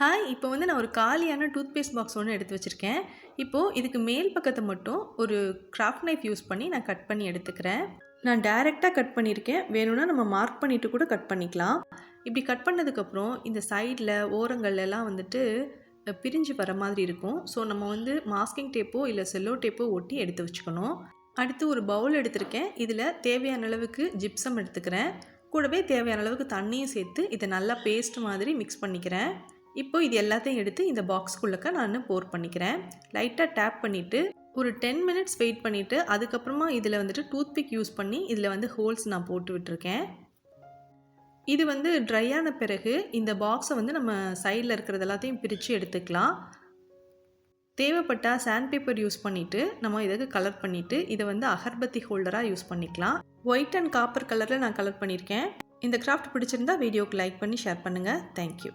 Hi, இப்போ வந்து நான் ஒரு காலியான டூத் பேஸ்ட் பாக்ஸ் ஒன்று எடுத்து வச்சுருக்கேன். இப்போது இதுக்கு மேல் பக்கத்தை மட்டும் ஒரு கிராஃப்ட் நைஃப் யூஸ் பண்ணி நான் கட் பண்ணி எடுத்துக்கிறேன். நான் டைரெக்டாக கட் பண்ணியிருக்கேன். வேணும்னா நம்ம மார்க் பண்ணிவிட்டு கூட கட் பண்ணிக்கலாம். இப்படி கட் பண்ணதுக்கப்புறம் இந்த சைடில் ஓரங்கள்லாம் வந்துட்டு பிரிஞ்சு வர மாதிரி இருக்கும். ஸோ நம்ம வந்து மாஸ்கிங் டேப்போ இல்லை செல்லோ டேப்போ ஒட்டி எடுத்து வச்சுக்கணும். அடுத்து ஒரு பவுல் எடுத்திருக்கேன். இதில் தேவையான அளவுக்கு ஜிப்சம் எடுத்துக்கிறேன். கூடவே தேவையான அளவுக்கு தண்ணியும் சேர்த்து இதை நல்லா பேஸ்ட் மாதிரி மிக்ஸ் பண்ணிக்கிறேன். இப்போ இது எல்லாத்தையும் எடுத்து இந்த பாக்ஸ்க்குள்ளக்க நான் போர் பண்ணிக்கிறேன். லைட்டாக டேப் பண்ணிவிட்டு ஒரு 10 மினிட்ஸ் வெயிட் பண்ணிவிட்டு அதுக்கப்புறமா இதில் வந்துட்டு டூத்பிக் யூஸ் பண்ணி இதில் வந்து ஹோல்ஸ் நான் போட்டு விட்டுருக்கேன். இது வந்து ட்ரை ஆன பிறகு இந்த பாக்ஸை வந்து நம்ம சைடில் இருக்கிறது எல்லாத்தையும் பிரித்து எடுத்துக்கலாம். தேவைப்பட்டால் சாண்ட் பேப்பர் யூஸ் பண்ணிவிட்டு நம்ம இதுக்கு கலர் பண்ணிவிட்டு இதை வந்து அகர்பத்தி ஹோல்டராக யூஸ் பண்ணிக்கலாம். ஒயிட் அண்ட் காப்பர் கலரில் நான் கலர் பண்ணியிருக்கேன். இந்த கிராஃப்ட் பிடிச்சிருந்தா வீடியோக்கு லைக் பண்ணி ஷேர் பண்ணுங்கள். தேங்க்யூ.